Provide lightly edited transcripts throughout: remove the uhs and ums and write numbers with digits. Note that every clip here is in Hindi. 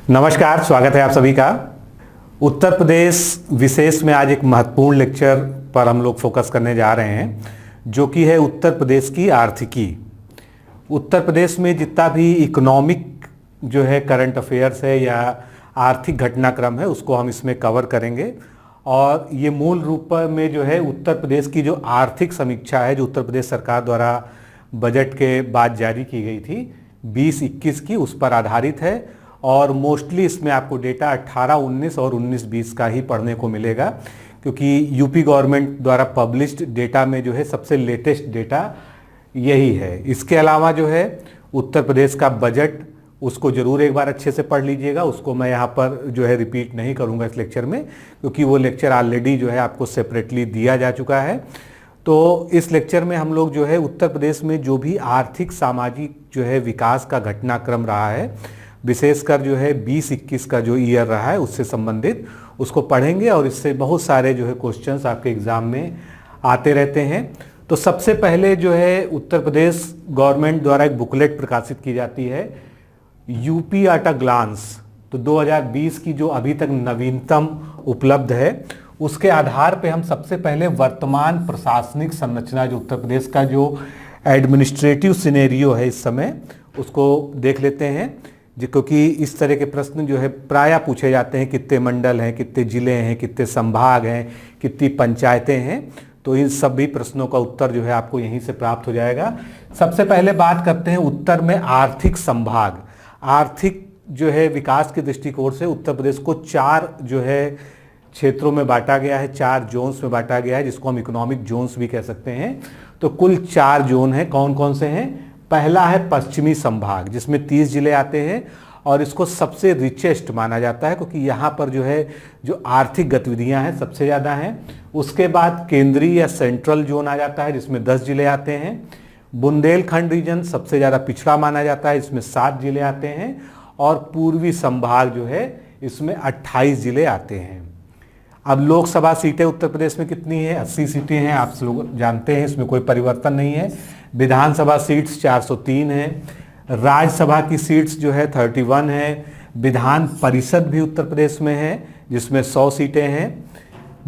नमस्कार, स्वागत है आप सभी का। उत्तर प्रदेश विशेष में आज एक महत्वपूर्ण लेक्चर पर हम लोग फोकस करने जा रहे हैं, जो कि है उत्तर प्रदेश की आर्थिकी। उत्तर प्रदेश में जितना भी इकोनॉमिक जो है करंट अफेयर्स है या आर्थिक घटनाक्रम है, उसको हम इसमें कवर करेंगे। और ये मूल रूप में जो है उत्तर प्रदेश की जो आर्थिक समीक्षा है, जो उत्तर प्रदेश सरकार द्वारा बजट के बाद जारी की गई थी 2021 की, उस पर आधारित है। और मोस्टली इसमें आपको डेटा 18-19 और 19-20 का ही पढ़ने को मिलेगा, क्योंकि यूपी गवर्नमेंट द्वारा पब्लिश्ड डेटा में जो है सबसे लेटेस्ट डेटा यही है। इसके अलावा जो है उत्तर प्रदेश का बजट, उसको ज़रूर एक बार अच्छे से पढ़ लीजिएगा। उसको मैं यहाँ पर जो है रिपीट नहीं करूँगा इस लेक्चर में, क्योंकि वो लेक्चर ऑलरेडी जो है आपको सेपरेटली दिया जा चुका है। तो इस लेक्चर में हम लोग जो है उत्तर प्रदेश में जो भी आर्थिक सामाजिक जो है विकास का घटनाक्रम रहा है, विशेषकर जो है 2021 का जो ईयर रहा है उससे संबंधित, उसको पढ़ेंगे। और इससे बहुत सारे जो है क्वेश्चंस आपके एग्ज़ाम में आते रहते हैं। तो सबसे पहले जो है उत्तर प्रदेश गवर्नमेंट द्वारा एक बुकलेट प्रकाशित की जाती है, यूपी एट अ ग्लांस। तो 2020 की जो अभी तक नवीनतम उपलब्ध है, उसके आधार पे हम सबसे पहले वर्तमान प्रशासनिक संरचना, जो उत्तर प्रदेश का जो एडमिनिस्ट्रेटिव सिनेरियो है इस समय, उसको देख लेते हैं। क्योंकि इस तरह के प्रश्न जो है प्रायः पूछे जाते हैं, कितने मंडल हैं, कितने जिले हैं, कितने संभाग हैं, कितनी पंचायतें हैं। तो इन सभी प्रश्नों का उत्तर जो है आपको यहीं से प्राप्त हो जाएगा। सबसे पहले बात करते हैं उत्तर में आर्थिक संभाग। आर्थिक जो है विकास के दृष्टिकोण से उत्तर प्रदेश को 4 जो है क्षेत्रों में बांटा गया है, 4 जोन्स में बांटा गया है, जिसको हम इकोनॉमिक जोन्स भी कह सकते हैं। तो कुल 4 जोन हैं। कौन कौन से हैं? पहला है पश्चिमी संभाग, जिसमें 30 जिले आते हैं और इसको सबसे रिचेस्ट माना जाता है, क्योंकि यहाँ पर जो है जो आर्थिक गतिविधियाँ हैं सबसे ज़्यादा हैं। उसके बाद केंद्रीय या सेंट्रल जोन आ जाता है, जिसमें 10 जिले आते हैं। बुंदेलखंड रीजन सबसे ज़्यादा पिछड़ा माना जाता है, इसमें 7 जिले आते हैं। और पूर्वी संभाग जो है इसमें 28 जिले आते हैं। अब लोकसभा सीटें उत्तर प्रदेश में कितनी है? 80 सीटें हैं, आप लोग जानते हैं, इसमें कोई परिवर्तन नहीं है। विधानसभा सीट्स 403 हैं। राज्यसभा की सीट्स जो है 31 है। विधान परिषद भी उत्तर प्रदेश में है, जिसमें 100 सीटें हैं।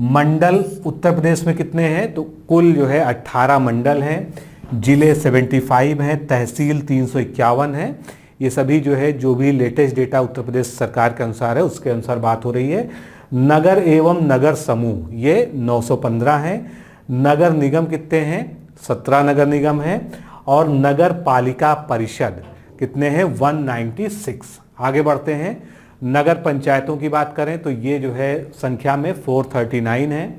मंडल उत्तर प्रदेश में कितने हैं? तो कुल जो है 18 मंडल हैं। जिले 75 हैं। तहसील 351 है। ये सभी जो है जो भी लेटेस्ट डेटा उत्तर प्रदेश सरकार के अनुसार है, उसके अनुसार बात हो रही है। नगर एवं नगर समूह ये 915 हैं। नगर निगम कितने हैं? 17 नगर निगम है। और नगर पालिका परिषद कितने हैं? 196। आगे बढ़ते हैं। नगर पंचायतों की बात करें तो ये जो है संख्या में 439 है।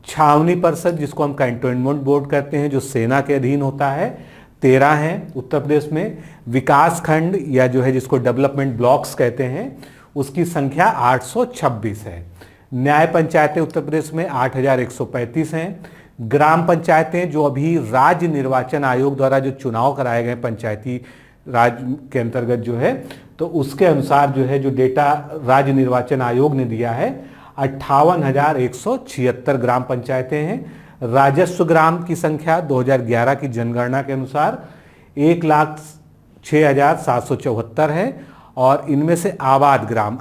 छावनी परिषद, जिसको हम कैंटोनमेंट बोर्ड कहते हैं, जो सेना के अधीन होता है, 13 हैं उत्तर प्रदेश में। विकास खंड या जो है जिसको डेवलपमेंट ब्लॉक्स कहते हैं, उसकी संख्या 826 है। न्याय पंचायतें उत्तर प्रदेश में 8135 हैं। ग्राम पंचायतें जो अभी राज्य निर्वाचन आयोग द्वारा जो चुनाव कराए गए पंचायती राज के अंतर्गत जो है, तो उसके अनुसार जो है जो डेटा राज्य निर्वाचन आयोग ने दिया है, 58,176 ग्राम पंचायतें हैं। राजस्व ग्राम की संख्या 2011 की जनगणना के अनुसार 1,06,774 है। और इनमें से आबाद ग्राम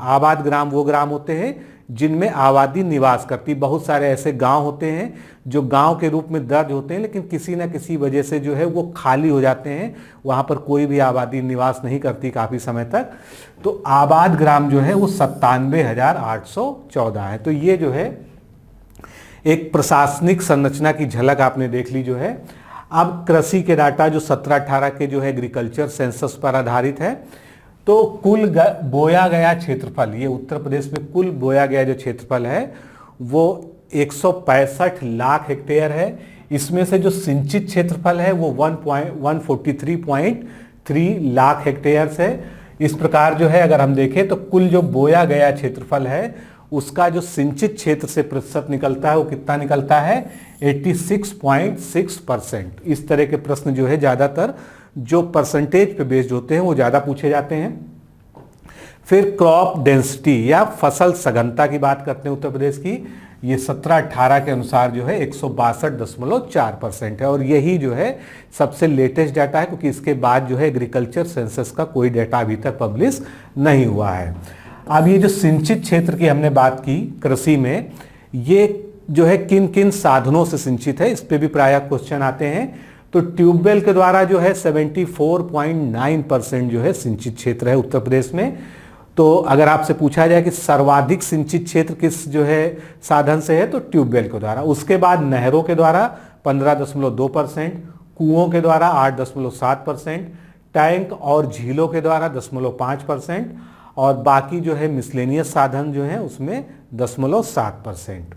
वो ग्राम होते हैं जिनमें आबादी निवास करती। बहुत सारे ऐसे गांव होते हैं जो गांव के रूप में दर्ज होते हैं, लेकिन किसी न किसी वजह से जो है वो खाली हो जाते हैं, वहां पर कोई भी आबादी निवास नहीं करती काफ़ी समय तक। तो आबाद ग्राम जो है वो 97,814 है। तो ये जो है एक प्रशासनिक संरचना की झलक आपने देख ली जो है। अब कृषि के डाटा जो 17-18 के जो है एग्रीकल्चर सेंसस पर आधारित है। तो कुल बोया गया क्षेत्रफल, ये उत्तर प्रदेश में कुल बोया गया जो क्षेत्रफल है वो 165 लाख हेक्टेयर है। इसमें से जो सिंचित क्षेत्रफल है वो 143.3 लाख हेक्टेयर्स है। इस प्रकार जो है अगर हम देखें तो कुल जो बोया गया क्षेत्रफल है, उसका जो सिंचित क्षेत्र से प्रतिशत निकलता है वो कितना निकलता है? 86.6%। इस तरह के प्रश्न जो है ज़्यादातर जो परसेंटेज पे बेस्ड होते हैं वो ज़्यादा पूछे जाते हैं। फिर क्रॉप डेंसिटी या फसल सघनता की बात करते हैं उत्तर प्रदेश की, ये 17-18 के अनुसार जो है 162.4% है। और यही जो है सबसे लेटेस्ट डाटा है, क्योंकि इसके बाद जो है एग्रीकल्चर सेंसस का कोई डाटा अभी तक पब्लिश नहीं हुआ है। अब ये जो सिंचित क्षेत्र की हमने बात की कृषि में, ये जो है किन किन साधनों से सिंचित है, इस पे भी प्रायः क्वेश्चन आते हैं। तो ट्यूबवेल के द्वारा जो है 74.9% जो है सिंचित क्षेत्र है उत्तर प्रदेश में। तो अगर आपसे पूछा जाए कि सर्वाधिक सिंचित क्षेत्र किस जो है साधन से है, तो ट्यूबवेल के द्वारा। उसके बाद नहरों के द्वारा 15.2%, कुओं के द्वारा 8.7%, टैंक और झीलों के द्वारा 0.5%, और बाकी जो है मिसलेनियस साधन जो है उसमें 0.7%।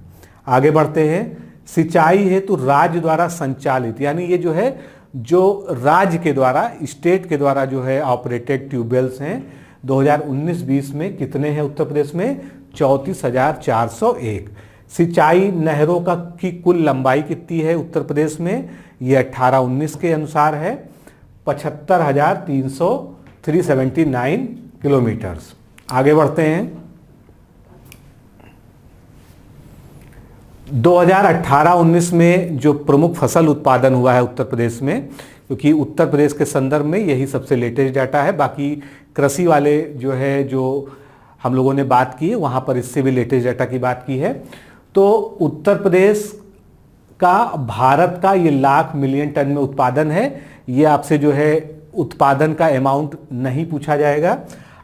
आगे बढ़ते हैं। सिंचाई हेतु राज्य द्वारा संचालित, यानी ये जो है जो राज्य के द्वारा, स्टेट के द्वारा जो है ऑपरेटेड ट्यूबवेल्स हैं 2019-20 में कितने हैं उत्तर प्रदेश में? 34,401। सिंचाई नहरों का की कुल लंबाई कितनी है उत्तर प्रदेश में? ये 18-19 के अनुसार है 75,379 किलोमीटर्स। आगे बढ़ते हैं। 2018-19 में जो प्रमुख फसल उत्पादन हुआ है उत्तर प्रदेश में, क्योंकि उत्तर प्रदेश के संदर्भ में यही सबसे लेटेस्ट डाटा है, बाकी कृषि वाले जो है जो हम लोगों ने बात की वहाँ पर इससे भी लेटेस्ट डाटा की बात की है। तो उत्तर प्रदेश का भारत का ये लाख मिलियन टन में उत्पादन है। ये आपसे जो है उत्पादन का अमाउंट नहीं पूछा जाएगा।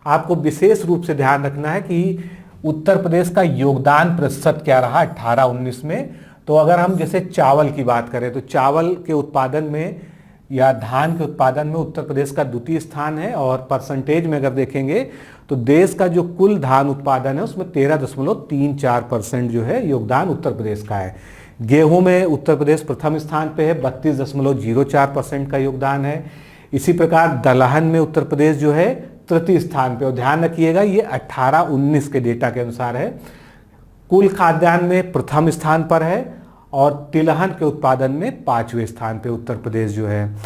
आपको विशेष रूप से ध्यान रखना है कि उत्तर प्रदेश का योगदान प्रतिशत क्या रहा 18-19 में। तो अगर हम जैसे चावल की बात करें तो चावल के उत्पादन में या धान के उत्पादन में उत्तर प्रदेश का द्वितीय स्थान है, और परसेंटेज में अगर देखेंगे तो देश का जो कुल धान उत्पादन है उसमें 13.34% जो है योगदान उत्तर प्रदेश का है। गेहूं में उत्तर प्रदेश प्रथम स्थान पे है, 32.04% का योगदान है। इसी प्रकार दलहन में उत्तर प्रदेश जो है तृतीय स्थान पे, और ध्यान रखिएगा ये 18-19 के डेटा के अनुसार है। कुल खाद्यान्न में प्रथम स्थान पर है, और तिलहन के उत्पादन में 5वें स्थान पे उत्तर प्रदेश जो है।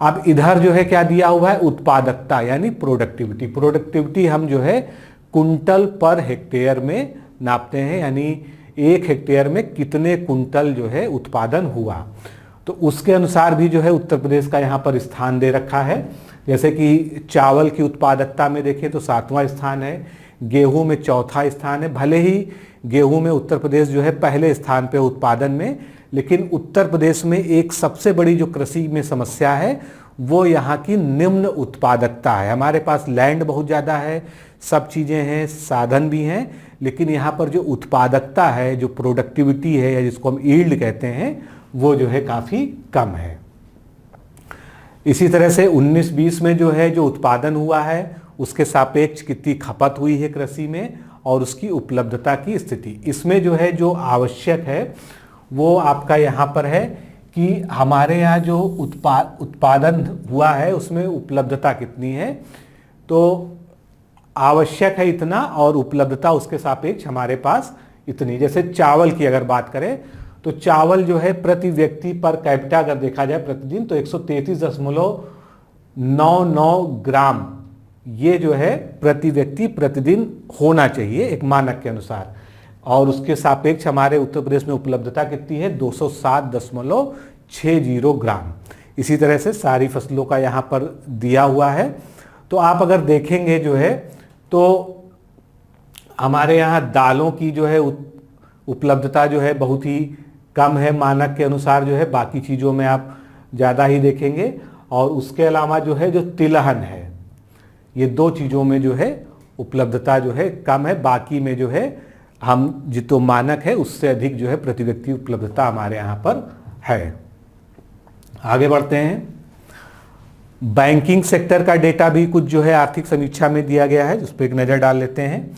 अब इधर जो है क्या दिया हुआ है? उत्पादकता यानी प्रोडक्टिविटी। प्रोडक्टिविटी हम जो है कुंटल पर हेक्टेयर में नापते हैं, यानी 1 हेक्टेयर में कितने कुंटल जो है उत्पादन हुआ। तो उसके अनुसार भी जो है उत्तर प्रदेश का यहाँ पर स्थान दे रखा है। जैसे कि चावल की उत्पादकता में देखें तो 7वां स्थान है, गेहूं में 4था स्थान है। भले ही गेहूं में उत्तर प्रदेश जो है पहले स्थान पे उत्पादन में, लेकिन उत्तर प्रदेश में एक सबसे बड़ी जो कृषि में समस्या है वो यहाँ की निम्न उत्पादकता है। हमारे पास लैंड बहुत ज़्यादा है, सब चीज़ें हैं, साधन भी हैं, लेकिन यहाँ पर जो उत्पादकता है, जो प्रोडक्टिविटी है या जिसको हम यील्ड कहते हैं, वो जो है काफ़ी कम है। इसी तरह से 19-20 में जो है जो उत्पादन हुआ है उसके सापेक्ष कितनी खपत हुई है कृषि में, और उसकी उपलब्धता की स्थिति। इसमें जो है जो आवश्यक है वो आपका यहाँ पर है कि हमारे यहाँ जो उत्पादन हुआ है उसमें उपलब्धता कितनी है। तो आवश्यक है इतना और उपलब्धता उसके सापेक्ष हमारे पास इतनी। जैसे चावल की अगर बात करें तो चावल जो है प्रति व्यक्ति पर कैपिटा अगर देखा जाए प्रतिदिन तो 133.99 ग्राम ये जो है प्रति व्यक्ति प्रतिदिन होना चाहिए एक मानक के अनुसार, और उसके सापेक्ष हमारे उत्तर प्रदेश में उपलब्धता कितनी है? 207.60 ग्राम। इसी तरह से सारी फसलों का यहाँ पर दिया हुआ है। तो आप अगर देखेंगे जो है तो हमारे यहाँ दालों की जो है उपलब्धता जो है बहुत ही कम है मानक के अनुसार जो है, बाकी चीज़ों में आप ज़्यादा ही देखेंगे। और उसके अलावा जो है जो तिलहन है, ये 2 चीज़ों में जो है उपलब्धता जो है कम है, बाकी में जो है हम जितो मानक है उससे अधिक जो है प्रति व्यक्ति उपलब्धता हमारे यहाँ पर है। आगे बढ़ते हैं। बैंकिंग सेक्टर का डेटा भी कुछ जो है आर्थिक समीक्षा में दिया गया है, जिस पर एक नज़र डाल लेते हैं।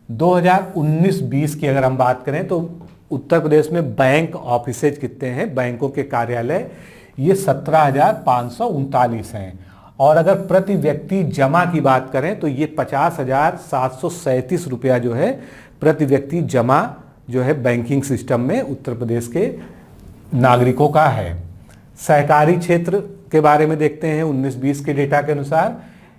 2019-20 की अगर हम बात करें तो उत्तर प्रदेश में बैंक ऑफिसेज कितने हैं, बैंकों के कार्यालय, ये 17,539 हैं। और अगर प्रति व्यक्ति जमा की बात करें तो ये 50,737 रुपया जो है प्रति व्यक्ति जमा जो है बैंकिंग सिस्टम में उत्तर प्रदेश के नागरिकों का है। सहकारी क्षेत्र के बारे में देखते हैं 19-20 के डेटा के अनुसार।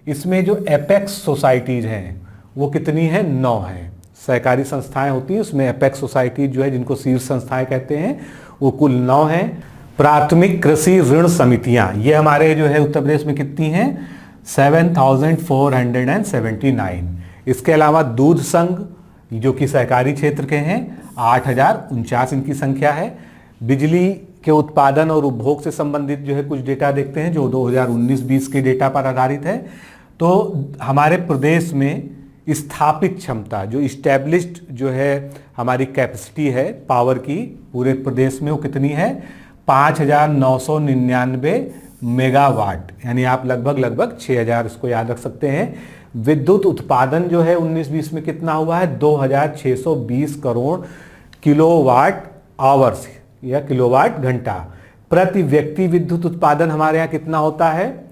इसमें जो एपेक्स सोसाइटीज हैं वो कितनी है? 9 हैं। सहकारी संस्थाएं होती हैं उसमें एपेक्स सोसाइटी जो है जिनको शीर्ष संस्थाएं कहते हैं वो कुल 9 हैं। प्राथमिक कृषि ऋण समितियां ये हमारे जो है उत्तर प्रदेश में कितनी हैं? 7,479। इसके अलावा दूध संघ जो कि सहकारी क्षेत्र के हैं 8,049 इनकी संख्या है। बिजली के उत्पादन और उपभोग से संबंधित जो है कुछ डेटा देखते हैं जो 2019-20 के डेटा पर आधारित है। तो हमारे प्रदेश में स्थापित क्षमता जो इस्टेब्लिश्ड जो है हमारी कैपेसिटी है पावर की पूरे प्रदेश में वो कितनी है 5,999 मेगावाट, यानी आप लगभग 6,000 इसको याद रख सकते हैं। विद्युत उत्पादन जो है 19-20 में कितना हुआ है 2,620 करोड़ किलोवाट आवर्स या किलोवाट घंटा। प्रति व्यक्ति विद्युत उत्पादन हमारे यहाँ कितना होता है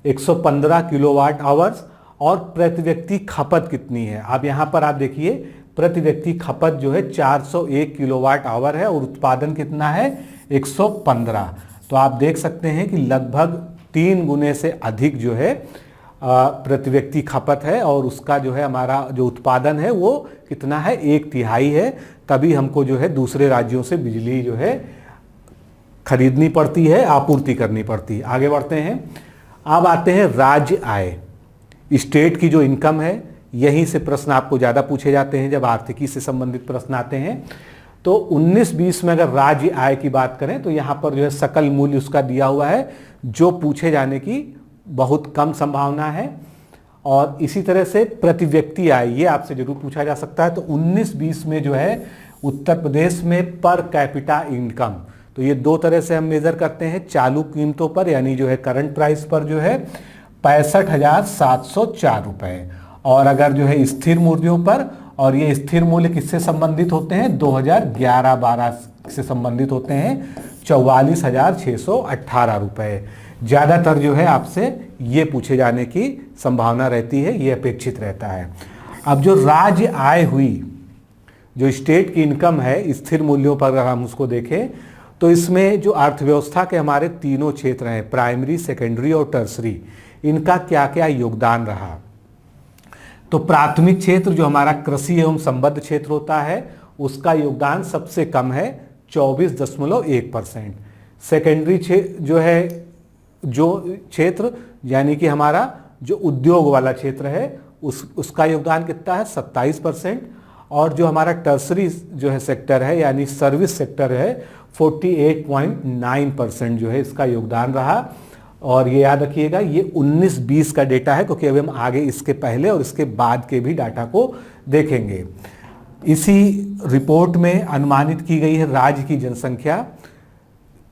115 किलोवाट आवर्स। और प्रति व्यक्ति खपत कितनी है, अब यहाँ पर आप देखिए प्रति व्यक्ति खपत जो है 401 किलोवाट आवर है और उत्पादन कितना है 115। तो आप देख सकते हैं कि लगभग 3 गुने से अधिक जो है प्रति व्यक्ति खपत है और उसका जो है हमारा जो उत्पादन है वो कितना है 1/3 है। तभी हमको जो है दूसरे राज्यों से बिजली जो है खरीदनी पड़ती है, आपूर्ति करनी पड़ती है। आगे बढ़ते हैं। अब आते हैं राज्य आय, स्टेट की जो इनकम है। यहीं से प्रश्न आपको ज़्यादा पूछे जाते हैं जब आर्थिकी से संबंधित प्रश्न आते हैं। तो 19-20 में अगर राज्य आय की बात करें तो यहाँ पर जो है सकल मूल्य उसका दिया हुआ है जो पूछे जाने की बहुत कम संभावना है। और इसी तरह से प्रति व्यक्ति आय ये आपसे जरूर पूछा जा सकता है। तो 19-20 में जो है उत्तर प्रदेश में पर कैपिटा इनकम, तो ये 2 तरह से हम मेजर करते हैं, चालू कीमतों पर यानी जो है करंट प्राइस पर जो है 65,704 रुपये, और अगर जो है स्थिर मूल्यों पर, और ये स्थिर मूल्य किससे संबंधित होते हैं 2011-12 से संबंधित होते हैं 44,618 रुपये। ज़्यादातर जो है आपसे ये पूछे जाने की संभावना रहती है, ये अपेक्षित रहता है। अब जो राज्य आय हुई, जो स्टेट की इनकम है स्थिर मूल्यों पर अगर हम उसको देखें तो इसमें जो अर्थव्यवस्था के हमारे तीनों क्षेत्र हैं प्राइमरी, सेकेंडरी और टर्सरी, इनका क्या क्या योगदान रहा। तो प्राथमिक क्षेत्र जो हमारा कृषि एवं संबद्ध क्षेत्र होता है उसका योगदान सबसे कम है 24.1%। सेकेंडरी जो है जो क्षेत्र यानी कि हमारा जो उद्योग वाला क्षेत्र है उसका योगदान कितना है 27%। और जो हमारा टर्सरी जो है सेक्टर है यानी सर्विस सेक्टर है 48.9% जो है इसका योगदान रहा। और ये याद रखिएगा ये 19-20 का डेटा है क्योंकि अभी हम आगे इसके पहले और इसके बाद के भी डाटा को देखेंगे। इसी रिपोर्ट में अनुमानित की गई है राज्य की जनसंख्या।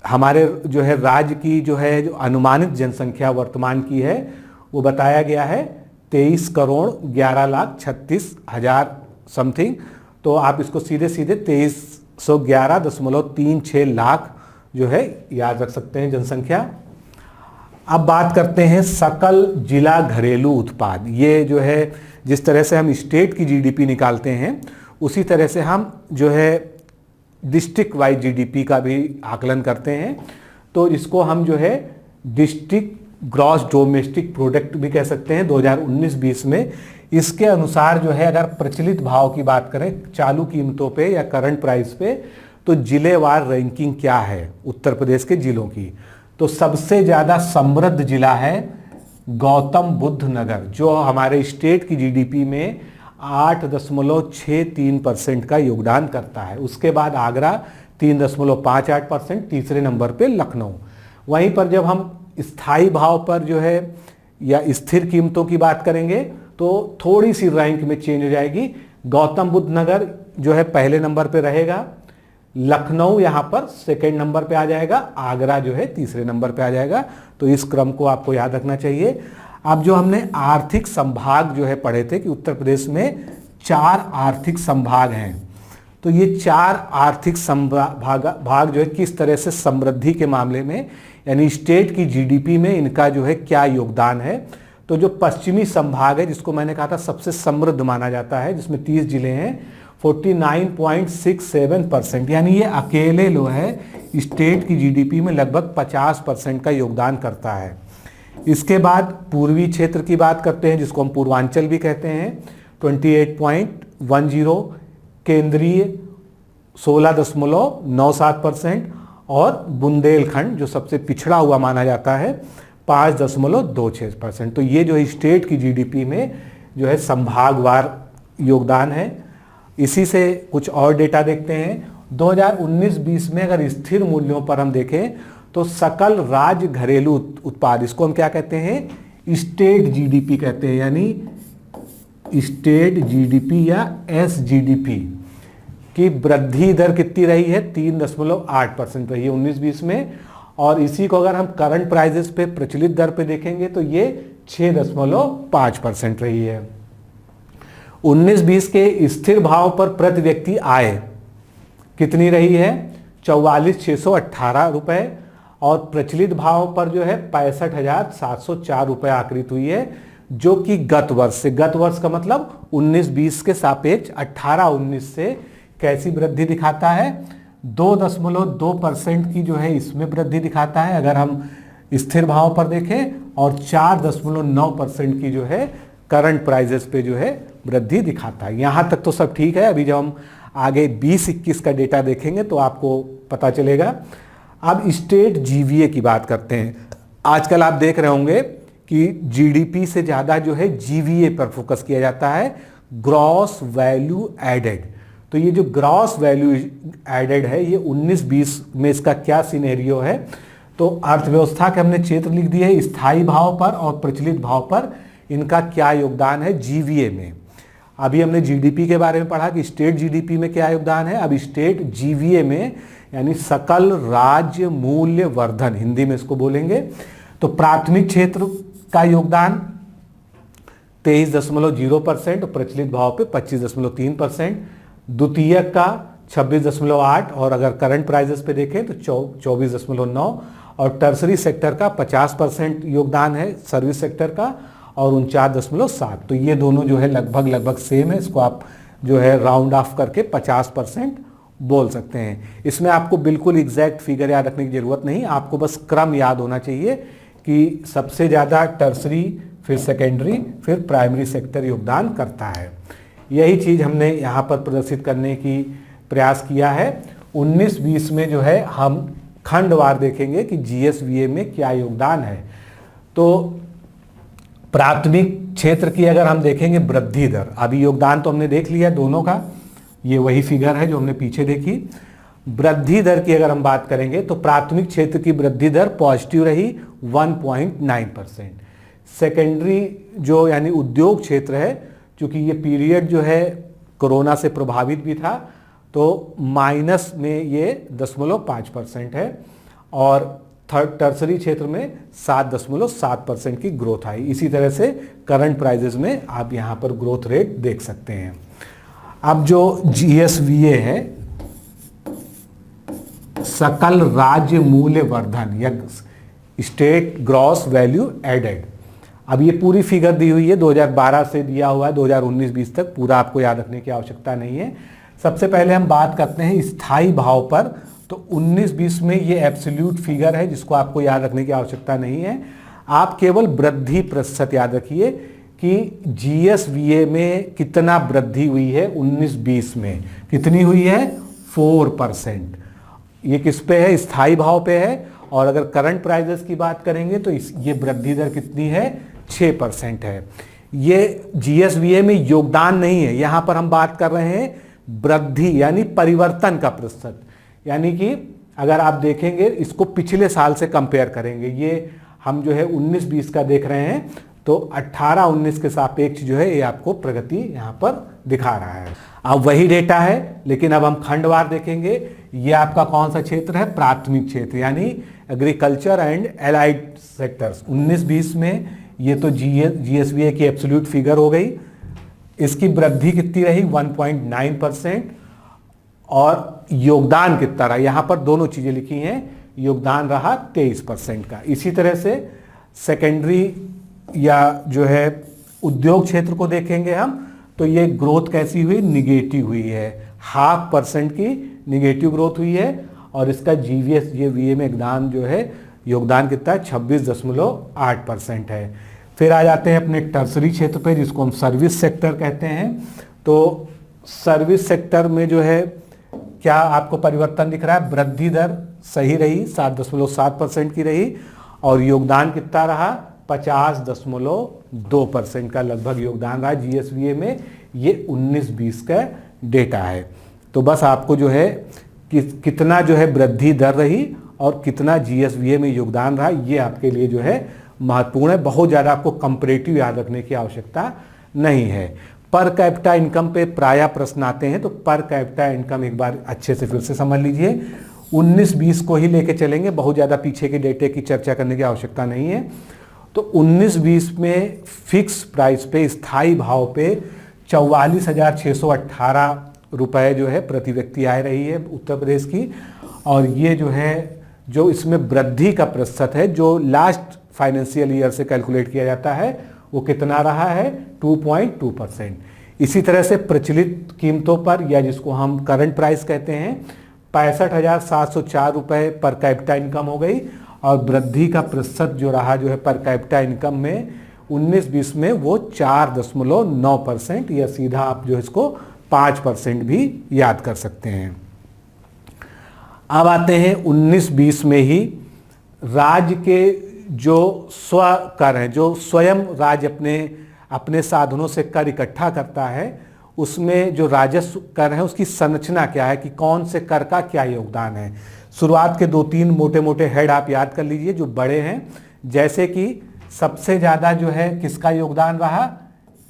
हमारे जो है राज्य की जो है जो अनुमानित जनसंख्या वर्तमान की है वो बताया गया है 23,11,36,000 समथिंग। तो आप इसको सीधे 2311.36 लाख जो है याद रख सकते हैं जनसंख्या। अब बात करते हैं सकल जिला घरेलू उत्पाद। ये जो है जिस तरह से हम स्टेट की जीडीपी निकालते हैं उसी तरह से हम जो है डिस्ट्रिक्ट वाइज जीडीपी का भी आकलन करते हैं। तो इसको हम जो है डिस्ट्रिक्ट ग्रॉस डोमेस्टिक प्रोडक्ट भी कह सकते हैं 2019-20 में। इसके अनुसार जो है अगर प्रचलित भाव की बात करें चालू कीमतों पे या करंट प्राइस पे तो जिलेवार रैंकिंग क्या है उत्तर प्रदेश के जिलों की। तो सबसे ज़्यादा समृद्ध जिला है गौतम बुद्ध नगर जो हमारे स्टेट की जीडीपी में 8.63% का योगदान करता है। उसके बाद आगरा 3.58%, तीसरे नंबर पे लखनऊ। वहीं पर जब हम स्थायी भाव पर जो है या स्थिर कीमतों की बात करेंगे तो थोड़ी सी रैंक में चेंज हो जाएगी। गौतम बुद्ध नगर जो है पहले नंबर पे रहेगा, लखनऊ यहाँ पर सेकेंड नंबर पे आ जाएगा, आगरा जो है तीसरे नंबर पे आ जाएगा। तो इस क्रम को आपको याद रखना चाहिए। अब जो हमने आर्थिक संभाग जो है पढ़े थे कि उत्तर प्रदेश में 4 आर्थिक संभाग हैं। तो ये 4 आर्थिक भाग जो है किस तरह से समृद्धि के मामले में यानी स्टेट की जीडीपी में इनका जो है क्या योगदान है। तो जो पश्चिमी संभाग है जिसको मैंने कहा था सबसे समृद्ध माना जाता है जिसमें 30 जिले हैं 49.67%, यानी ये अकेले लो है स्टेट की जीडीपी में लगभग 50% का योगदान करता है। इसके बाद पूर्वी क्षेत्र की बात करते हैं जिसको हम पूर्वांचल भी कहते हैं 28.10, केंद्रीय 16.97% और बुंदेलखंड जो सबसे पिछड़ा हुआ माना जाता है 5.26%। तो ये जो स्टेट की जीडीपी में जो है संभागवार योगदान है। इसी से कुछ और डेटा देखते हैं। 2019-20 में अगर स्थिर मूल्यों पर हम देखें तो सकल राज्य घरेलू उत्पाद, इसको हम क्या कहते हैं, स्टेट जीडीपी कहते हैं, यानी स्टेट जीडीपी या एसजीडीपी की वृद्धि दर कितनी रही है, 3.8% रही है 19-20 में। और इसी को अगर हम करंट प्राइजेस पे प्रचलित दर पे देखेंगे तो ये 6.5% रही है। 19-20 के स्थिर भाव पर प्रति व्यक्ति आय कितनी रही है, 44,618 रुपए, और प्रचलित भाव पर जो है 65,704 रुपए आकृत हुई है, जो कि गत वर्ष का मतलब 19-20 के सापेक्ष 18-19 से कैसी वृद्धि दिखाता है, 2.2% की जो है इसमें वृद्धि दिखाता है अगर हम स्थिर भाव पर देखें, और 4.9% की जो है करंट प्राइजेस पे जो है वृद्धि दिखाता है। यहाँ तक तो सब ठीक है। अभी जब हम आगे 20-21 का डेटा देखेंगे तो आपको पता चलेगा। अब स्टेट जीवीए की बात करते हैं। आजकल आप देख रहे होंगे कि जीडीपी से ज़्यादा जो है जीवीए पर फोकस किया जाता है, ग्रॉस वैल्यू एडेड। तो ये जो ग्रॉस वैल्यू एडेड है, ये 19-20 में इसका क्या सिनेरियो है, तो अर्थव्यवस्था के हमने क्षेत्र लिख दिए है, स्थायी भाव पर और प्रचलित भाव पर इनका क्या योगदान है जीवीए में। अभी हमने जीडीपी के बारे में पढ़ा कि स्टेट जीडीपी में क्या योगदान है, अब स्टेट जीवीए में यानी सकल राज्य मूल्य वर्धन, हिंदी में इसको बोलेंगे। तो प्राथमिक क्षेत्र का योगदान 23.0%, प्रचलित भाव पे 25.3%, द्वितीयक का 26.8, और अगर करंट प्राइजेस पे देखें तो 24.9, और टर्सरी सेक्टर का 50% योगदान है सर्विस सेक्टर का, और 49.7। तो ये दोनों जो है लगभग सेम है। इसको आप जो है राउंड ऑफ करके 50% बोल सकते हैं। इसमें आपको बिल्कुल एग्जैक्ट फिगर याद रखने की जरूरत नहीं, आपको बस क्रम याद होना चाहिए कि सबसे ज़्यादा टर्सरी, फिर सेकेंडरी, फिर प्राइमरी सेक्टर योगदान करता है। यही चीज़ हमने यहाँ पर प्रदर्शित करने की प्रयास किया है। 19-20 में जो है हम खंडवार देखेंगे कि जीएसवीए में क्या योगदान है। तो प्राथमिक क्षेत्र की अगर हम देखेंगे वृद्धि दर, अभी योगदान तो हमने देख लिया दोनों का, ये वही फिगर है जो हमने पीछे देखी। वृद्धि दर की अगर हम बात करेंगे तो प्राथमिक क्षेत्र की वृद्धि दर पॉजिटिव रही 1.9%। सेकेंडरी जो यानी उद्योग क्षेत्र है, क्योंकि ये पीरियड जो है कोरोना से प्रभावित भी था, तो माइनस में ये 0.5% है, और टर्सरी क्षेत्र में 7.7% की ग्रोथ आई। इसी तरह से करंट प्राइजेस में आप यहाँ पर ग्रोथ रेट देख सकते हैं। अब जो जीएसवीए है, सकल राज्य मूल्य वर्धन या स्टेट ग्रॉस वैल्यू एडेड, अब ये पूरी फिगर दी हुई है, 2012 से दिया हुआ है 2019-20 तक, पूरा आपको याद रखने की आवश्यकता नहीं है। सबसे पहले हम बात करते हैं स्थायी भाव पर। तो 19-20 में ये एब्सोल्यूट फिगर है जिसको आपको याद रखने की आवश्यकता नहीं है, आप केवल वृद्धि प्रतिशत याद रखिए कि जीएसवीए में कितना वृद्धि हुई है। 19-20 में कितनी हुई है, 4%। ये किस पे है, स्थायी भाव पे है। और अगर करंट प्राइजेस की बात करेंगे तो ये वृद्धि दर कितनी है, 6% है। ये जीएसवीए में योगदान नहीं है, यहाँ पर हम बात कर रहे हैं वृद्धि यानी परिवर्तन का प्रतिशत। यानी कि अगर आप देखेंगे इसको पिछले साल से कंपेयर करेंगे, ये हम जो है 19-20 का देख रहे हैं, तो 18-19 के सापेक्ष जो है ये आपको प्रगति यहाँ पर दिखा रहा है। अब वही डेटा है, लेकिन अब हम खंडवार देखेंगे। ये आपका कौन सा क्षेत्र है, प्राथमिक क्षेत्र यानी एग्रीकल्चर एंड एलाइड सेक्टर्स। 19-20 में ये तो जीएसवीए की एब्सोल्यूट फिगर हो गई, इसकी वृद्धि कितनी रही, 1.9%, और योगदान कितना रहा, यहाँ पर दोनों चीजें लिखी हैं, योगदान रहा 23% का। इसी तरह से सेकेंडरी या जो है उद्योग क्षेत्र को देखेंगे हम, तो ये ग्रोथ कैसी हुई, निगेटिव हुई है, 0.5% की निगेटिव ग्रोथ हुई है। और इसका जीवीए में योगदान कितना है, 26.8% है। फिर आ जाते हैं अपने टर्सरी क्षेत्र पे, जिसको हम सर्विस सेक्टर कहते हैं। तो सर्विस सेक्टर में जो है क्या आपको परिवर्तन दिख रहा है, वृद्धि दर सही रही, 7.7% की रही, और योगदान कितना रहा, 50.2% का लगभग योगदान रहा GSVA में। ये 19-20 का डेटा है। तो बस आपको जो है कितना जो है वृद्धि दर रही और कितना GSVA में योगदान रहा, ये आपके लिए जो है महत्वपूर्ण है। बहुत ज़्यादा आपको कंपैरेटिव याद रखने की आवश्यकता नहीं है। पर कैपिटा इनकम पे प्रायः प्रश्न आते हैं, तो पर कैपिटा इनकम एक बार अच्छे से फिर से समझ लीजिए। 19-20 को ही लेके चलेंगे, बहुत ज़्यादा पीछे के डेटे की चर्चा करने की आवश्यकता नहीं है। तो 19-20 में फिक्स प्राइस पे, स्थायी भाव पे 44,618 रुपये जो है प्रति व्यक्ति आय रही है उत्तर प्रदेश की। और ये जो है, जो इसमें वृद्धि का प्रतिशत है जो लास्ट फाइनेंशियल ईयर से कैलकुलेट किया जाता है, वो कितना रहा है? 2.2%। इसी तरह से प्रचलित कीमतों पर, या जिसको हम करंट प्राइस कहते हैं, 65,704 रुपये पर कैपिटा इनकम हो गई। और वृद्धि का प्रतिशत जो रहा जो है पर कैपिटा इनकम में 19-20 में वो 4.9%, या सीधा आप जो इसको 5% भी याद कर सकते हैं। अब आते हैं 19-20 में ही राज्य के जो स्व कर हैं, जो स्वयं राज्य अपने साधनों से कर इकट्ठा करता है, उसमें जो राजस्व कर है उसकी संरचना क्या है, कि कौन से कर का क्या योगदान है। शुरुआत के 2-3 मोटे मोटे हेड आप याद कर लीजिए जो बड़े हैं। जैसे कि सबसे ज़्यादा जो है किसका योगदान रहा?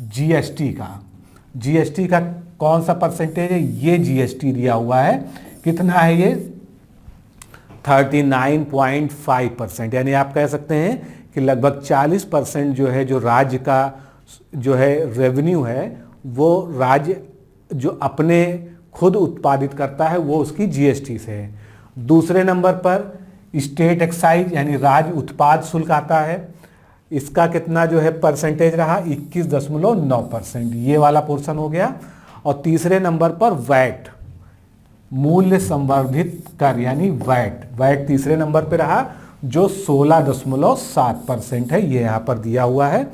GST का। GST का कौन सा परसेंटेज है? ये GST दिया हुआ है, कितना है ये? 39.5%। यानी आप कह सकते हैं कि लगभग 40% जो है, जो राज्य का जो है रेवेन्यू है, वो राज्य जो अपने खुद उत्पादित करता है वो उसकी GST से है। दूसरे नंबर पर स्टेट एक्साइज यानी राज्य उत्पाद शुल्क आता है, इसका कितना जो है परसेंटेज रहा? 21.9%, ये वाला पोर्शन हो गया। और तीसरे नंबर पर वैट, मूल्य संवर्धित कर यानी वैट तीसरे नंबर पे रहा, जो 16.7% है, ये यहाँ पर दिया हुआ है।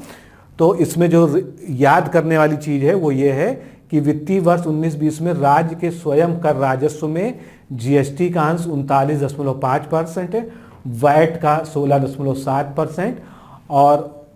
तो इसमें जो याद करने वाली चीज़ है वो ये है कि वित्तीय वर्ष 19-20 में राज्य के स्वयं कर राजस्व में GST का अंश 39.5% है, वैट का 16.7%, और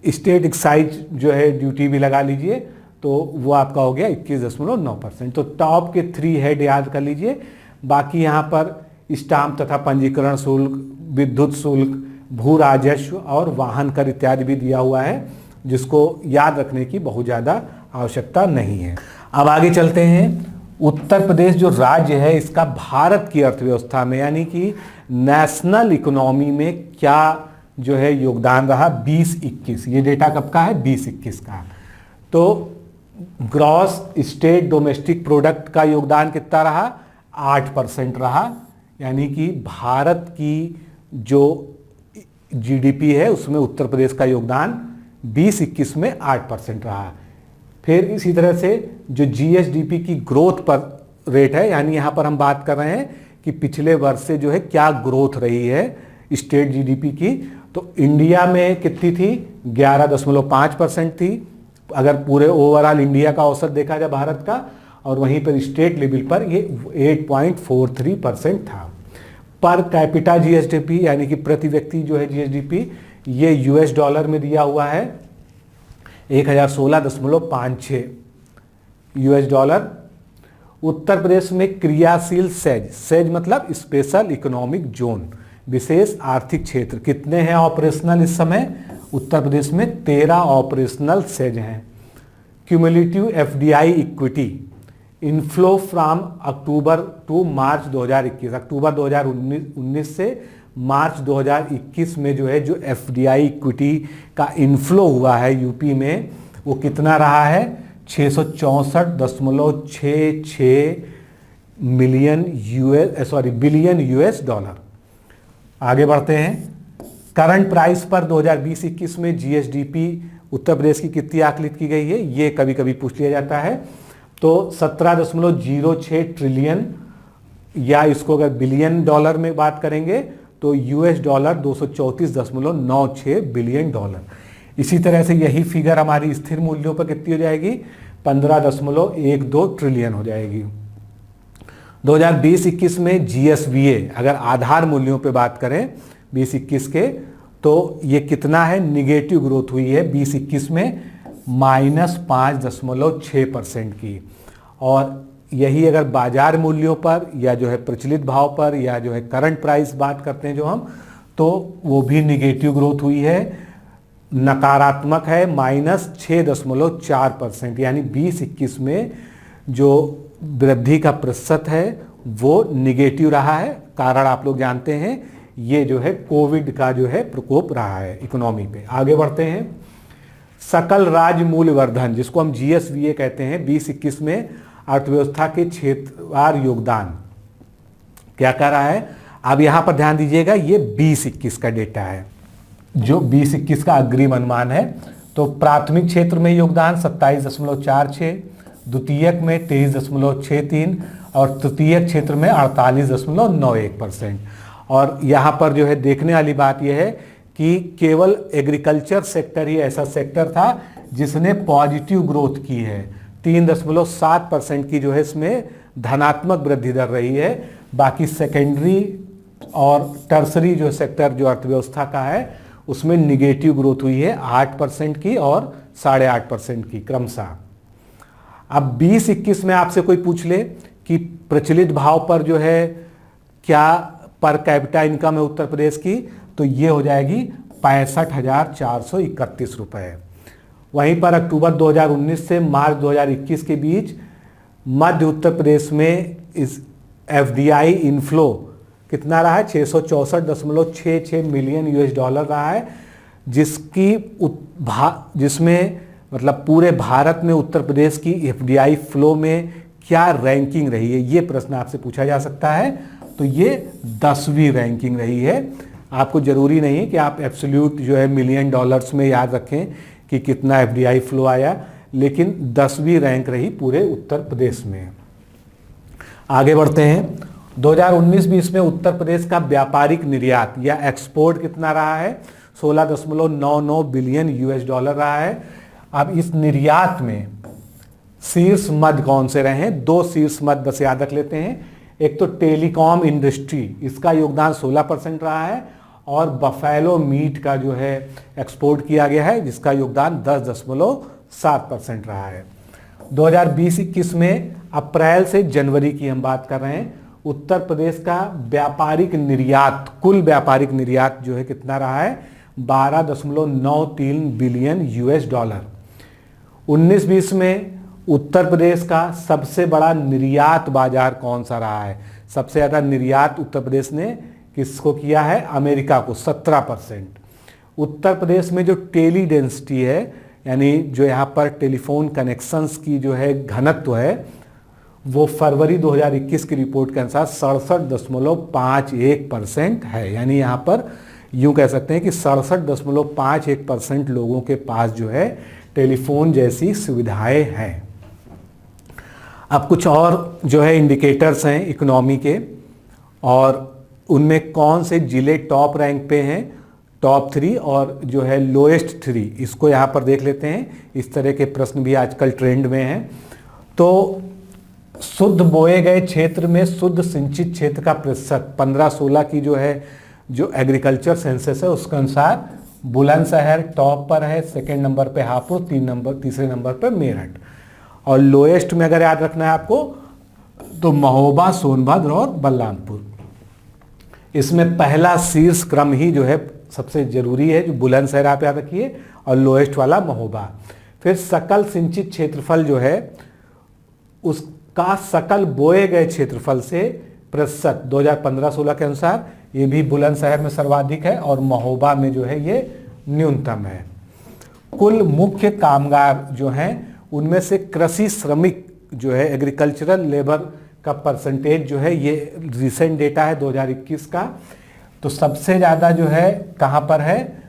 स्टेट एक्साइज जो है ड्यूटी भी लगा लीजिए, तो वो आपका हो गया 21.9%। तो टॉप के 3 हेड याद कर लीजिए। बाकी यहाँ पर स्टाम्प तथा पंजीकरण शुल्क, विद्युत शुल्क, भू राजस्व और वाहन कर इत्यादि भी दिया हुआ है, जिसको याद रखने की बहुत ज़्यादा आवश्यकता नहीं है। अब आगे चलते हैं। उत्तर प्रदेश जो राज्य है, इसका भारत की अर्थव्यवस्था में यानी कि नेशनल इकोनॉमी में क्या जो है योगदान रहा 20-21। ये डेटा कब का है? 20-21 का। तो ग्रॉस स्टेट डोमेस्टिक प्रोडक्ट का योगदान कितना रहा? 8% रहा। यानी कि भारत की जो GDP है उसमें उत्तर प्रदेश का योगदान 20-21 में 8% रहा। फिर इसी तरह से जो GSDP की ग्रोथ पर रेट है, यानी यहाँ पर हम बात कर रहे हैं कि पिछले वर्ष से जो है क्या ग्रोथ रही है स्टेट GDP की, तो इंडिया में कितनी थी? 11.5% थी, अगर पूरे ओवरऑल इंडिया का औसत देखा जाए भारत का, और वहीं पर स्टेट लेवल पर ये 8.43% था। पर कैपिटा GSDP यानी कि प्रति व्यक्ति जो है GSDP, ये US डॉलर में दिया हुआ है 1016.56 US डॉलर। उत्तर प्रदेश में क्रियाशील सेज मतलब स्पेशल इकोनॉमिक जोन, विशेष आर्थिक क्षेत्र, कितने हैं ऑपरेशनल इस समय? उत्तर प्रदेश में 13 ऑपरेशनल सेज हैं। Cumulative FDI equity inflow from October to March 2021, October 2019 से मार्च 2021 में जो है जो FDI इक्विटी का इनफ्लो हुआ है यूपी में, वो कितना रहा है? 664.66 बिलियन US डॉलर। आगे बढ़ते हैं। करंट प्राइस पर 2020-21 में GSDP उत्तर प्रदेश की कितनी आकलित की गई है? ये कभी कभी पूछ लिया जाता है। तो 17.06 ट्रिलियन, या इसको अगर बिलियन डॉलर में बात करेंगे तो US डॉलर 234.96 बिलियन डॉलर। इसी तरह से यही फिगर हमारी स्थिर मूल्यों पर कितनी हो जाएगी? 15.12 ट्रिलियन हो जाएगी। 2020-21 में GSVA अगर आधार मूल्यों पे बात करें 20-21 के, तो ये कितना है, निगेटिव ग्रोथ हुई है 20-21 में -5.6% की। और यही अगर बाजार मूल्यों पर या जो है प्रचलित भाव पर या जो है करंट प्राइस बात करते हैं जो हम, तो वो भी निगेटिव ग्रोथ हुई है, नकारात्मक है -6.4%। यानी 20-21 में जो वृद्धि का प्रतिशत है वो निगेटिव रहा है। कारण आप लोग जानते हैं, ये जो है कोविड का जो है प्रकोप रहा है इकोनॉमी पे। आगे बढ़ते हैं। सकल राज्य मूल्य वर्धन, जिसको हम GSVA कहते हैं, 20-21 में अर्थव्यवस्था के क्षेत्रवार योगदान क्या कर रहा है। अब यहां पर ध्यान दीजिएगा, ये 20-21 का डेटा है, जो 20-21 का अग्रिम अनुमान है। तो प्राथमिक क्षेत्र में योगदान 27.46, द्वितीयक में 23.63 और तृतीयक क्षेत्र में 48.91%। और यहाँ पर जो है देखने वाली बात यह है कि केवल एग्रीकल्चर सेक्टर ही ऐसा सेक्टर था जिसने पॉजिटिव ग्रोथ की है। 3.7% की जो है इसमें धनात्मक वृद्धि दर रही है। बाकी सेकेंडरी और टर्सरी जो सेक्टर जो अर्थव्यवस्था का है उसमें निगेटिव ग्रोथ हुई है 8% की और 8.5% की क्रमशः। अब 20-21 में आपसे कोई पूछ ले कि प्रचलित भाव पर जो है क्या पर कैपिटा इनकम है उत्तर प्रदेश की, तो ये हो जाएगी 65,431 रुपये। वहीं पर अक्टूबर 2019 से मार्च 2021 के बीच मध्य उत्तर प्रदेश में इस FDI इनफ्लो कितना रहा है, 664.66 मिलियन US$ रहा है, जिसमें मतलब पूरे भारत में उत्तर प्रदेश की FDI फ्लो में क्या रैंकिंग रही है, ये प्रश्न आपसे पूछा जा सकता है। तो ये 10वीं रैंकिंग रही है। आपको जरूरी नहीं कि आप एब्सोल्यूट जो है मिलियन डॉलर्स में याद रखें कि कितना FDI फ्लो आया, लेकिन 10वीं रैंक रही पूरे उत्तर प्रदेश में। आगे बढ़ते हैं। 2019-20 में उत्तर प्रदेश का व्यापारिक निर्यात या एक्सपोर्ट कितना रहा है, 16.99 बिलियन US$ रहा है। अब इस निर्यात में शीर्ष मद कौन से रहे हैं, 2 शीर्ष मद बस याद रख लेते हैं। एक तो टेलीकॉम इंडस्ट्री, इसका योगदान 16% रहा है, और बफेलो मीट का जो है एक्सपोर्ट किया गया है जिसका योगदान 10.7% रहा है। 2020-21 में अप्रैल से जनवरी की हम बात कर रहे हैं, उत्तर प्रदेश का व्यापारिक निर्यात, कुल व्यापारिक निर्यात जो है कितना रहा है, 12.93 बिलियन US$। 19-20 में उत्तर प्रदेश का सबसे बड़ा निर्यात बाजार कौन सा रहा है, सबसे ज़्यादा निर्यात उत्तर प्रदेश ने किसको किया है, अमेरिका को 17%। उत्तर प्रदेश में जो टेली डेंसिटी है, यानी जो यहाँ पर टेलीफोन कनेक्शंस की जो है घनत्व है, वो फरवरी 2021 की रिपोर्ट के अनुसार 67.51% है। यानी यहाँ पर यूँ कह सकते हैं कि 67.51% लोगों के पास जो है टेलीफोन जैसी सुविधाएं हैं। अब कुछ और जो है इंडिकेटर्स हैं इकोनॉमी के, और उनमें कौन से जिले टॉप रैंक पे हैं, टॉप 3 और जो है लोएस्ट 3, इसको यहाँ पर देख लेते हैं। इस तरह के प्रश्न भी आजकल ट्रेंड में हैं। तो शुद्ध बोए गए क्षेत्र में शुद्ध सिंचित क्षेत्र का प्रतिशत 15-16 की जो है जो एग्रीकल्चर सेंसस है उसके अनुसार बुलंदशहर टॉप पर है, सेकंड नंबर पे हापुड़, तीसरे नंबर पे मेरठ, और लोएस्ट में अगर याद रखना है आपको तो महोबा, सोनभद्र और बलरामपुर। इसमें पहला शीर्ष क्रम ही जो है सबसे जरूरी है, जो बुलंदशहर आप याद रखिए, और लोएस्ट वाला महोबा। फिर सकल सिंचित क्षेत्रफल जो है उसका सकल बोए गए क्षेत्रफल से प्रतिशत 2015-16 के अनुसार ये भी बुलंदशहर में सर्वाधिक है और महोबा में जो है ये न्यूनतम है। कुल मुख्य कामगार जो हैं उनमें से कृषि श्रमिक जो है एग्रीकल्चरल लेबर का परसेंटेज जो है, ये रिसेंट डेटा है 2021 का, तो सबसे ज़्यादा जो है कहाँ पर है,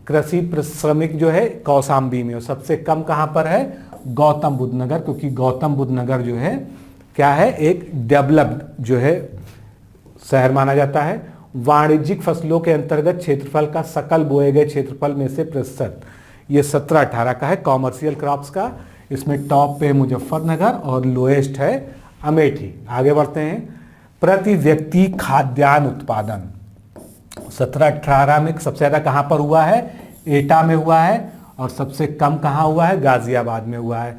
कृषि श्रमिक जो है कौशाम्बी में, और सबसे कम कहाँ पर है, गौतम बुद्ध नगर, क्योंकि गौतम बुद्ध नगर जो है क्या है, एक डेवलप्ड जो है शहर माना जाता है। वाणिज्यिक फसलों के अंतर्गत क्षेत्रफल का सकल बोए गए क्षेत्रफल में से प्रतिशत ये 17-18 का है कॉमर्शियल क्रॉप्स का। इसमें टॉप पे मुजफ्फरनगर और लोएस्ट है अमेठी। आगे बढ़ते हैं। प्रति व्यक्ति खाद्यान्न उत्पादन 17-18 में सबसे ज़्यादा कहाँ पर हुआ है? एटा में हुआ है, और सबसे कम कहाँ हुआ है? गाजियाबाद में हुआ है।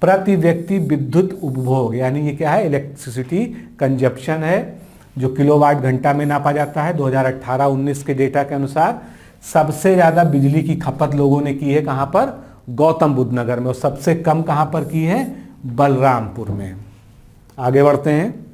प्रति व्यक्ति विद्युत उपभोग, यानी ये क्या है? इलेक्ट्रिसिटी कंजप्शन है, जो किलोवाट घंटा में नापा जाता है। 2018-19 के डेटा के अनुसार सबसे ज़्यादा बिजली की खपत लोगों ने की है कहाँ पर? गौतम बुद्ध नगर में। और सबसे कम कहाँ पर की है? बलरामपुर में। आगे बढ़ते हैं।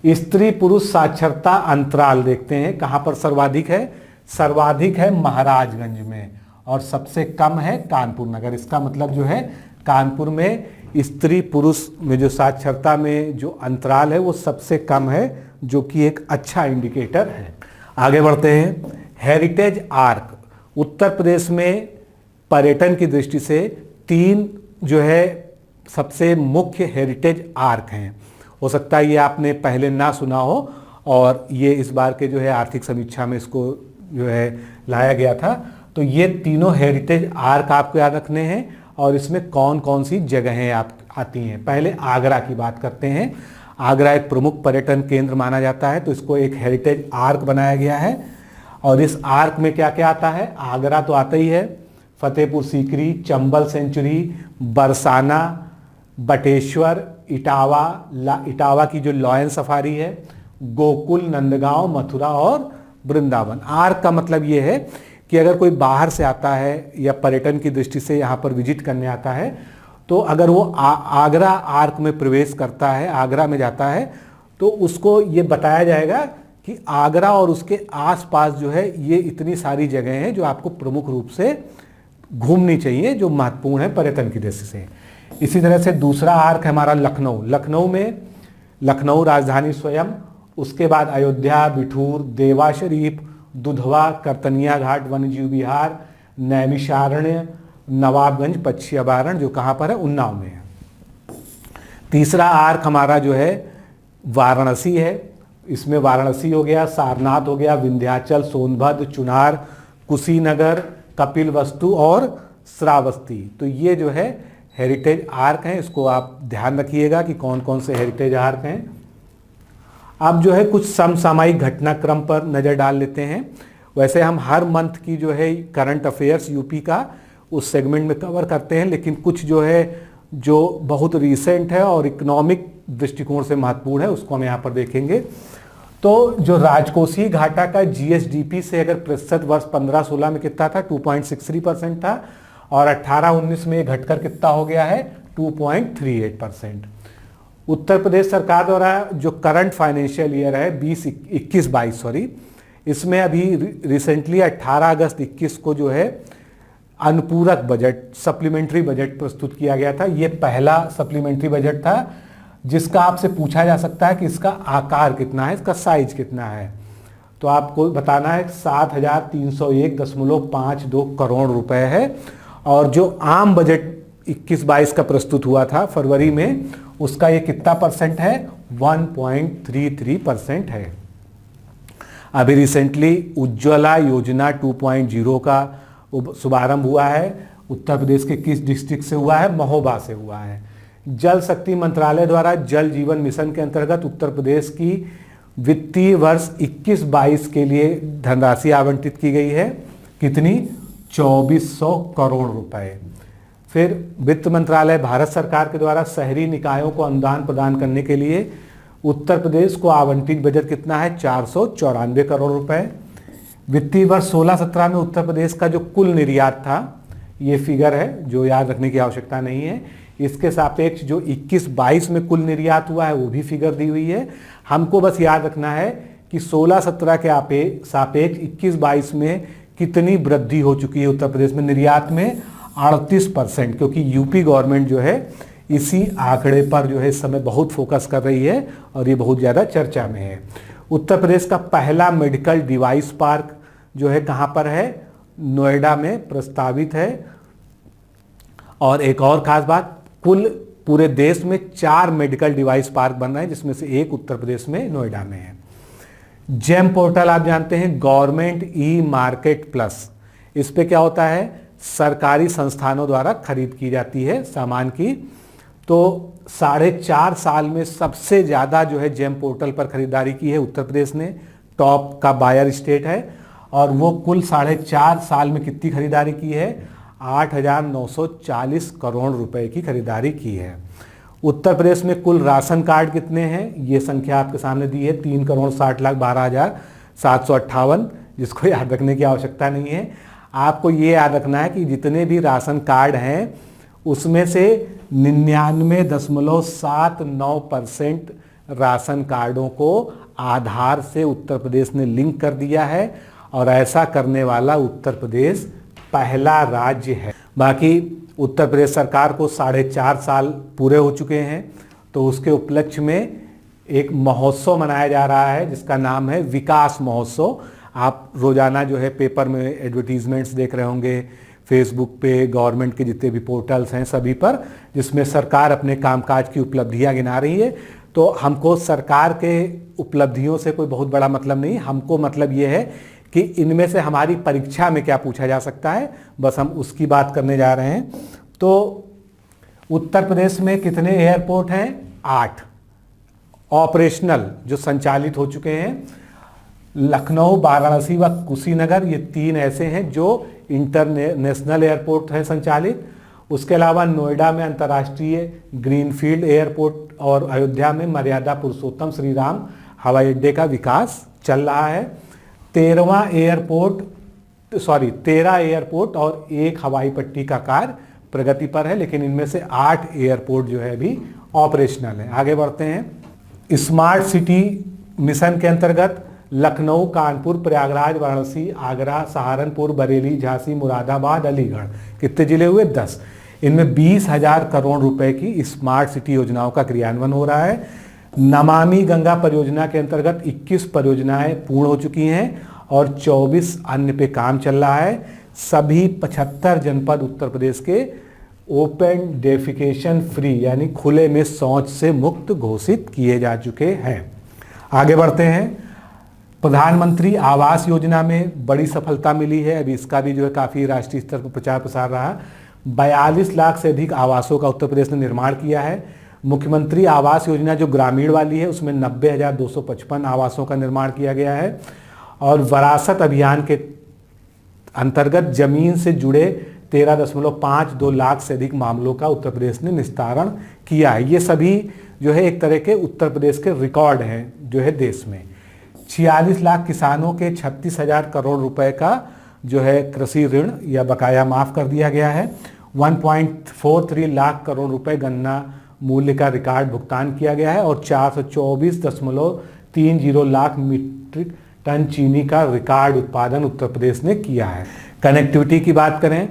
स्त्री पुरुष साक्षरता अंतराल देखते हैं, कहाँ पर सर्वाधिक है? सर्वाधिक है महाराजगंज में, और सबसे कम है कानपुर नगर। इसका मतलब जो है कानपुर में स्त्री पुरुष में जो साक्षरता में जो अंतराल है वो सबसे कम है, जो कि एक अच्छा इंडिकेटर है। आगे बढ़ते हैं। हेरिटेज आर्क, उत्तर प्रदेश में पर्यटन की दृष्टि से 3 जो है सबसे मुख्य हेरिटेज आर्क हैं। हो सकता है ये आपने पहले ना सुना हो, और ये इस बार के जो है आर्थिक समीक्षा में इसको जो है लाया गया था। तो ये तीनों हेरिटेज आर्क आपको याद रखने हैं, और इसमें कौन कौन सी जगहें आप आती हैं। पहले आगरा की बात करते हैं। आगरा एक प्रमुख पर्यटन केंद्र माना जाता है, तो इसको एक हेरिटेज आर्क बनाया गया है। और इस आर्क में क्या क्या आता है? आगरा तो आता ही है, फतेहपुर सीकरी, चंबल सेंचुरी, बरसाना, बटेश्वर, इटावा की जो लॉयन सफारी है, गोकुल, नंदगांव, मथुरा और वृंदावन। आर्क का मतलब ये है कि अगर कोई बाहर से आता है या पर्यटन की दृष्टि से यहाँ पर विजिट करने आता है, तो अगर वो आगरा आर्क में प्रवेश करता है, आगरा में जाता है, तो उसको ये बताया जाएगा कि आगरा और उसके आसपास जो है ये इतनी सारी जगह हैं जो आपको प्रमुख रूप से घूमनी चाहिए, जो महत्वपूर्ण है पर्यटन की दृष्टि से। इसी तरह से दूसरा आर्क है हमारा लखनऊ। लखनऊ में लखनऊ राजधानी स्वयं, उसके बाद अयोध्या, बिठूर, देवा शरीफ, दुधवा, करतनिया घाट वन्यजीव विहार, नैमिषारण्य, नवाबगंज पक्षी अभयारण्य, जो कहाँ पर है? उन्नाव में है। तीसरा आर्क हमारा जो है वाराणसी है। इसमें वाराणसी हो गया, सारनाथ हो गया, विंध्याचल, सोनभद्र, चुनार, कुशीनगर, कपिलवस्तु और श्रावस्ती। तो ये जो है हेरिटेज आर्क हैं। इसको आप ध्यान रखिएगा कि कौन कौन से हेरिटेज आर्क हैं। अब जो है कुछ समसामयिक घटनाक्रम पर नज़र डाल लेते हैं। वैसे हम हर मंथ की जो है करंट अफेयर्स यूपी का उस सेगमेंट में कवर करते हैं, लेकिन कुछ जो है जो बहुत रीसेंट है और इकोनॉमिक दृष्टिकोण से महत्वपूर्ण है उसको हम यहाँ पर देखेंगे। तो जो राजकोषीय घाटा का जीएसडीपी से अगर प्रतिशत वर्ष 15-16 में कितना था? 2.63% था, और 18-19 में घटकर कितना हो गया है? 2.38%। उत्तर प्रदेश सरकार द्वारा जो करंट फाइनेंशियल ईयर है 21-22 इसमें अभी रिसेंटली 18 अगस्त 21 को जो है अनुपूरक बजट, सप्लीमेंट्री बजट प्रस्तुत किया गया था। ये पहला सप्लीमेंट्री बजट था जिसका आपसे पूछा जा सकता है कि इसका आकार कितना है, इसका साइज कितना है। तो आपको बताना है 7,301.52 करोड़ रुपए है। और जो आम बजट 21-22 का प्रस्तुत हुआ था फरवरी में, उसका ये कितना परसेंट है? 1.33% है। अभी रिसेंटली उज्ज्वला योजना 2.0 का शुभारंभ हुआ है। उत्तर प्रदेश के किस डिस्ट्रिक्ट से हुआ है? महोबा से हुआ है। जल शक्ति मंत्रालय द्वारा जल जीवन मिशन के अंतर्गत उत्तर प्रदेश की वित्तीय वर्ष 21-22 के लिए धनराशि आवंटित की गई है। कितनी? 2400 करोड़ रुपए। फिर वित्त मंत्रालय भारत सरकार के द्वारा शहरी निकायों को अनुदान प्रदान करने के लिए उत्तर प्रदेश को आवंटित बजट कितना है? 494 करोड़ रुपए। वित्तीय वर्ष 16-17 में उत्तर प्रदेश का जो कुल निर्यात था, ये फिगर है जो याद रखने की आवश्यकता नहीं है। इसके सापेक्ष जो 21-22 में कुल निर्यात हुआ है वो भी फिगर दी हुई है। हमको बस याद रखना है कि 16-17 के सापेक्ष 21-22 में कितनी वृद्धि हो चुकी है उत्तर प्रदेश में निर्यात में? 38%, क्योंकि यूपी गवर्नमेंट जो है इसी आंकड़े पर जो है इस समय बहुत फोकस कर रही है और ये बहुत ज़्यादा चर्चा में है। उत्तर प्रदेश का पहला मेडिकल डिवाइस पार्क जो है कहाँ पर है? नोएडा में प्रस्तावित है। और एक और खास बात, कुल पूरे देश में 4 मेडिकल डिवाइस पार्क बन रहे हैं, जिसमें से एक उत्तर प्रदेश में नोएडा में है। जेम पोर्टल आप जानते हैं, गवर्नमेंट ई मार्केट प्लस। इस पे क्या होता है? सरकारी संस्थानों द्वारा खरीद की जाती है सामान की। तो 4.5 साल में सबसे ज़्यादा जो है जेम पोर्टल पर खरीदारी की है उत्तर प्रदेश ने, टॉप का बायर स्टेट है और वो कुल 4.5 साल में कितनी खरीदारी की है? 8,940 करोड़ रुपए की खरीदारी की है। उत्तर प्रदेश में कुल राशन कार्ड कितने हैं? ये संख्या आपके सामने दी है 3,60,12,758, जिसको याद रखने की आवश्यकता नहीं है। आपको ये याद रखना है कि जितने भी राशन कार्ड हैं उसमें से 99.79% राशन कार्डों को आधार से उत्तर प्रदेश ने लिंक कर दिया है और ऐसा करने वाला उत्तर प्रदेश पहला राज्य है। बाकी उत्तर प्रदेश सरकार को 4.5 साल पूरे हो चुके हैं, तो उसके उपलक्ष्य में एक महोत्सव मनाया जा रहा है जिसका नाम है विकास महोत्सव। आप रोजाना जो है पेपर में एडवर्टीजमेंट्स देख रहे होंगे, फेसबुक पे, गवर्नमेंट के जितने भी पोर्टल्स हैं सभी पर, जिसमें सरकार अपने कामकाज की उपलब्धियां गिना रही है। तो हमको सरकार के उपलब्धियों से कोई बहुत बड़ा मतलब नहीं, हमको मतलब ये है कि इनमें से हमारी परीक्षा में क्या पूछा जा सकता है, बस हम उसकी बात करने जा रहे हैं। तो उत्तर प्रदेश में कितने एयरपोर्ट हैं? 8 ऑपरेशनल जो संचालित हो चुके हैं। लखनऊ, वाराणसी व कुशीनगर ये 3 ऐसे हैं जो इंटरनेशनल एयरपोर्ट है संचालित। उसके अलावा नोएडा में अंतर्राष्ट्रीय ग्रीनफील्ड एयरपोर्ट और अयोध्या में मर्यादा पुरुषोत्तम श्री राम हवाई अड्डे का विकास चल रहा है। 13 एयरपोर्ट और 1 हवाई पट्टी का कार्य प्रगति पर है, लेकिन इनमें से 8 एयरपोर्ट जो है अभी ऑपरेशनल है। आगे बढ़ते हैं। स्मार्ट सिटी मिशन के अंतर्गत लखनऊ, कानपुर, प्रयागराज, वाराणसी, आगरा, सहारनपुर, बरेली, झांसी, मुरादाबाद, अलीगढ़, कितने जिले हुए? 10। इनमें 20,000 करोड़ रुपए की स्मार्ट सिटी योजनाओं का क्रियान्वयन हो रहा है। नमामि गंगा परियोजना के अंतर्गत 21 परियोजनाएं पूर्ण हो चुकी हैं और 24 अन्य पे काम चल रहा है। सभी 75 जनपद उत्तर प्रदेश के ओपन डेफिकेशन फ्री यानी खुले में शौच से मुक्त घोषित किए जा चुके हैं। आगे बढ़ते हैं। प्रधानमंत्री आवास योजना में बड़ी सफलता मिली है। अभी इसका भी जो है काफ़ी राष्ट्रीय स्तर पर प्रचार प्रसार रहा। 42 लाख से अधिक आवासों का उत्तर प्रदेश ने निर्माण किया है। मुख्यमंत्री आवास योजना जो ग्रामीण वाली है उसमें 90,255 आवासों का निर्माण किया गया है और विरासत अभियान के अंतर्गत जमीन से जुड़े 13.52 लाख से अधिक मामलों का उत्तर प्रदेश ने निस्तारण किया है। ये सभी जो है एक तरह के उत्तर प्रदेश के रिकॉर्ड हैं जो है देश में। 46 लाख किसानों के 36,000 करोड़ रुपए का जो है कृषि ऋण या बकाया माफ कर दिया गया है। 1.43 लाख करोड़ रुपए गन्ना मूल्य का रिकॉर्ड भुगतान किया गया है और 424.30 लाख मीट्रिक टन चीनी का रिकॉर्ड उत्पादन उत्तर प्रदेश ने किया है। कनेक्टिविटी की बात करें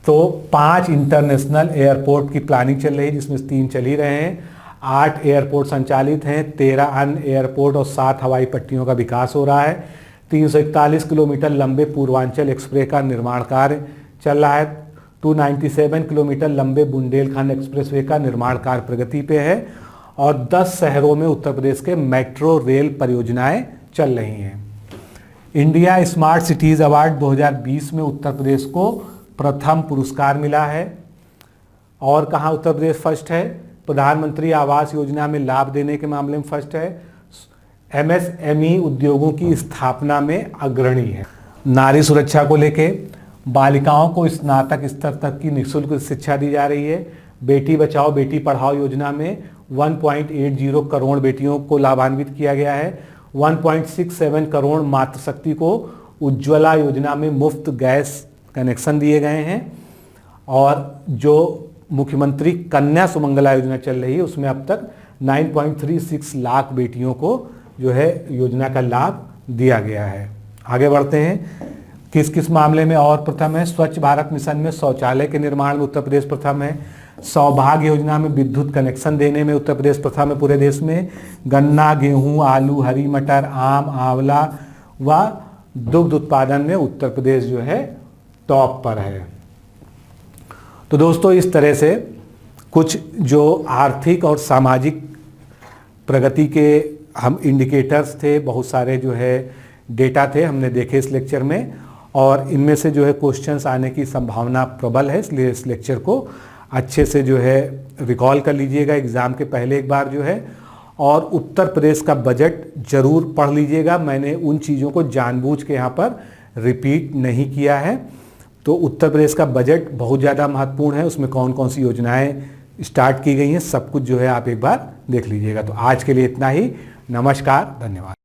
तो 5 इंटरनेशनल एयरपोर्ट की प्लानिंग चल रही है जिसमें 3 चल ही रहे हैं। 8 एयरपोर्ट संचालित हैं, 13 अन्य एयरपोर्ट और 7 हवाई पट्टियों का विकास हो रहा है। 341 किलोमीटर लंबे पूर्वांचल एक्सप्रेस का निर्माण कार्य चल रहा है। 297 किलोमीटर लंबे बुंदेलखंड एक्सप्रेसवे का निर्माण कार्य प्रगति पे है और 10 शहरों में उत्तर प्रदेश के मेट्रो रेल परियोजनाएं चल रही हैं। इंडिया स्मार्ट सिटीज अवार्ड 2020 में उत्तर प्रदेश को प्रथम पुरस्कार मिला है। और कहाँ उत्तर प्रदेश फर्स्ट है? प्रधानमंत्री आवास योजना में लाभ देने के मामले में फर्स्ट है। MSME उद्योगों की स्थापना में अग्रणी है। नारी सुरक्षा को लेके बालिकाओं को स्नातक स्तर तक की निःशुल्क शिक्षा दी जा रही है। बेटी बचाओ बेटी पढ़ाओ योजना में 1.80 करोड़ बेटियों को लाभान्वित किया गया है। 1.67 करोड़ मातृशक्ति को उज्ज्वला योजना में मुफ्त गैस कनेक्शन दिए गए हैं और जो मुख्यमंत्री कन्या सुमंगला योजना चल रही है उसमें अब तक 9.36 लाख बेटियों को जो है योजना का लाभ दिया गया है। आगे बढ़ते हैं। किस किस मामले में और प्रथम है? स्वच्छ भारत मिशन में शौचालय के निर्माण में उत्तर प्रदेश प्रथम है। सौभाग्य योजना में विद्युत कनेक्शन देने में उत्तर प्रदेश प्रथम है पूरे देश में। गन्ना, गेहूं, आलू, हरी मटर, आम, आंवला व दुग्ध उत्पादन में उत्तर प्रदेश जो है टॉप पर है। तो दोस्तों इस तरह से कुछ जो आर्थिक और सामाजिक प्रगति के हम इंडिकेटर्स थे, बहुत सारे जो है डेटा थे, हमने देखे इस लेक्चर में और इनमें से जो है क्वेश्चंस आने की संभावना प्रबल है, इसलिए इस लेक्चर को अच्छे से जो है रिकॉल कर लीजिएगा एग्ज़ाम के पहले एक बार जो है। और उत्तर प्रदेश का बजट जरूर पढ़ लीजिएगा। मैंने उन चीज़ों को जानबूझ के यहाँ पर रिपीट नहीं किया है। तो उत्तर प्रदेश का बजट बहुत ज़्यादा महत्वपूर्ण है, उसमें कौन कौन सी योजनाएं स्टार्ट की गई हैं, सब कुछ जो है आप एक बार देख लीजिएगा। तो आज के लिए इतना ही। नमस्कार, धन्यवाद।